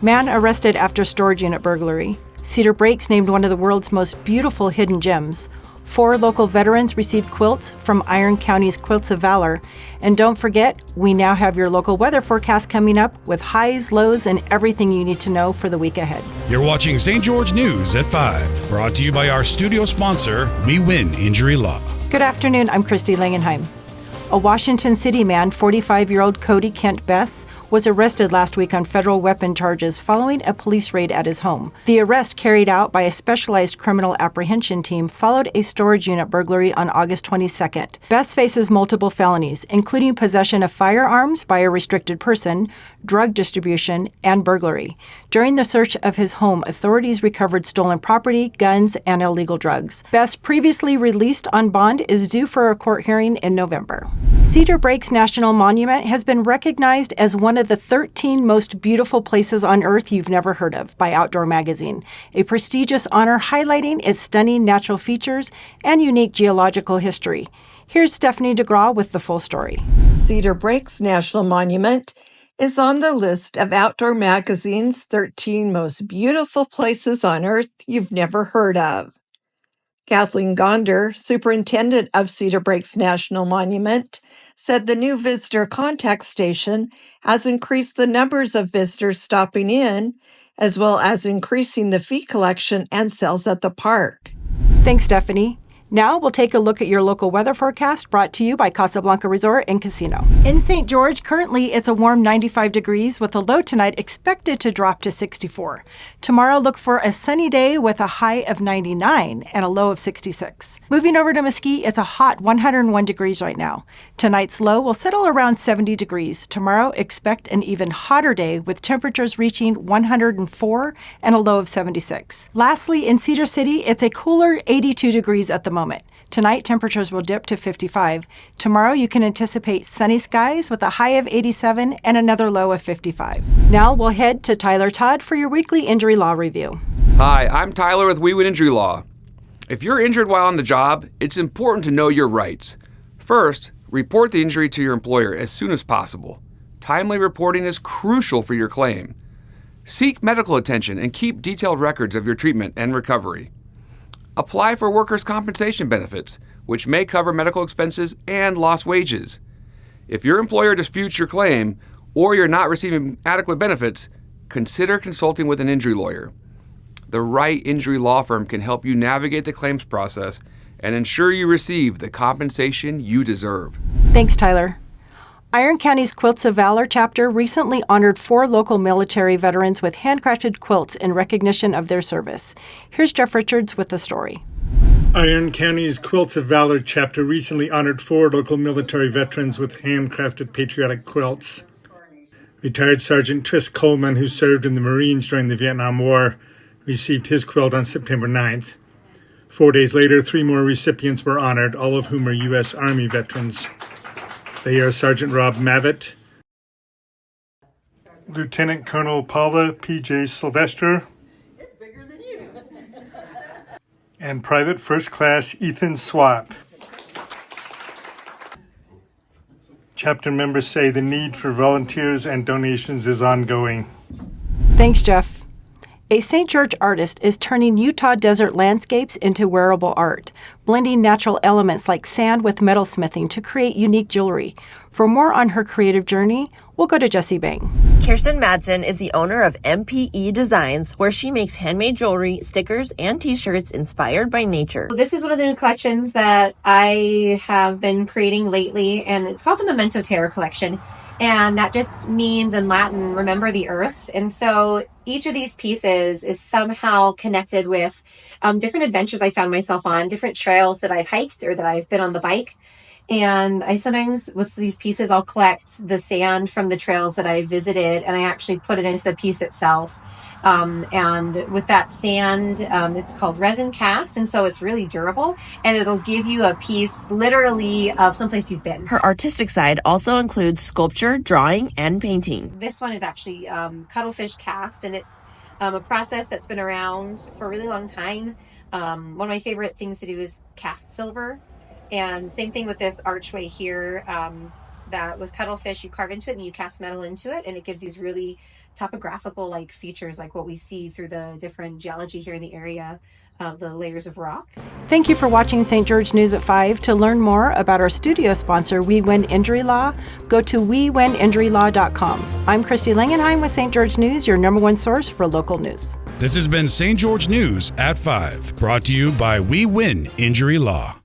Man arrested after storage unit burglary. Cedar Breaks named one of the world's most beautiful hidden gems. 4 local veterans received quilts from Iron County's Quilts of Valor. And don't forget, we now have your local weather forecast coming up with highs, lows, and everything you need to know for the week ahead. You're watching St. George News at 5, brought to you by our studio sponsor, We Win Injury Law. Good afternoon, I'm Christy Langenheim. A Washington City man, 45-year-old Cody Kent Bess, was arrested last week on federal weapon charges following a police raid at his home. The arrest, carried out by a specialized criminal apprehension team, followed a storage unit burglary on August 22nd. Bess faces multiple felonies, including possession of firearms by a restricted person, drug distribution, and burglary. During the search of his home, authorities recovered stolen property, guns, and illegal drugs. Bess, previously released on bond, is due for a court hearing in November. Cedar Breaks National Monument has been recognized as one of the 13 most beautiful places on Earth you've never heard of by Outdoor Magazine, a prestigious honor highlighting its stunning natural features and unique geological history. Here's Stephanie DeGraw with the full story. Cedar Breaks National Monument is on the list of Outdoor Magazine's 13 most beautiful places on Earth you've never heard of. Kathleen Gonder, superintendent of Cedar Breaks National Monument, said the new visitor contact station has increased the numbers of visitors stopping in, as well as increasing the fee collection and sales at the park. Thanks, Stephanie. Now we'll take a look at your local weather forecast brought to you by Casablanca Resort and Casino. In St. George, currently it's a warm 95 degrees with a low tonight expected to drop to 64. Tomorrow, look for a sunny day with a high of 99 and a low of 66. Moving over to Mesquite, it's a hot 101 degrees right now. Tonight's low will settle around 70 degrees. Tomorrow, expect an even hotter day with temperatures reaching 104 and a low of 76. Lastly, in Cedar City, it's a cooler 82 degrees at the moment. Tonight, temperatures will dip to 55. Tomorrow, you can anticipate sunny skies with a high of 87 and another low of 55. Now, we'll head to Tyler Todd for your weekly injury law review. Hi, I'm Tyler with We Win Injury Law. If you're injured while on the job, it's important to know your rights. First, report the injury to your employer as soon as possible. Timely reporting is crucial for your claim. Seek medical attention and keep detailed records of your treatment and recovery. Apply for workers' compensation benefits, which may cover medical expenses and lost wages. If your employer disputes your claim or you're not receiving adequate benefits, consider consulting with an injury lawyer. The right injury law firm can help you navigate the claims process and ensure you receive the compensation you deserve. Thanks, Tyler. Iron County's Quilts of Valor chapter recently honored 4 local military veterans with handcrafted quilts in recognition of their service. Here's Jeff Richards with the story. Iron County's Quilts of Valor chapter recently honored 4 local military veterans with handcrafted patriotic quilts. Retired Sergeant Tris Coleman, who served in the Marines during the Vietnam War, received his quilt on September 9th. 4 days later, 3 more recipients were honored, all of whom are U.S. Army veterans. They are Sergeant Rob Mavitt, Lieutenant Colonel Paula P.J. Sylvester, and Private First Class Ethan Swap. Chapter members say the need for volunteers and donations is ongoing. Thanks, Jeff. A St. George artist is turning Utah desert landscapes into wearable art, blending natural elements like sand with metalsmithing to create unique jewelry. For more on her creative journey, we'll go to Jessie Bang. Kirsten Madsen is the owner of MPE Designs, where she makes handmade jewelry, stickers, and t-shirts inspired by nature. This is one of the new collections that I have been creating lately, and it's called the Memento Terra collection. And that just means in Latin, remember the earth. And so each of these pieces is somehow connected with different adventures I found myself on, different trails that I've hiked or that I've been on the bike. And I sometimes, with these pieces, I'll collect the sand from the trails that I visited, and I actually put it into the piece itself. And with that sand, it's called resin cast, and so it's really durable, and it'll give you a piece literally of someplace you've been. Her artistic side also includes sculpture, drawing, and painting. This one is actually cuttlefish cast, and it's a process that's been around for a really long time. One of my favorite things to do is cast silver. And same thing with this archway here, that with cuttlefish, you carve into it and you cast metal into it, and it gives these really topographical like features like what we see through the different geology here in the area of the layers of rock. Thank you for watching St. George News at 5. To learn more about our studio sponsor, We Win Injury Law, go to wewininjurylaw.com. I'm Christy Langenheim with St. George News, your #1 source for local news. This has been St. George News at 5, brought to you by We Win Injury Law.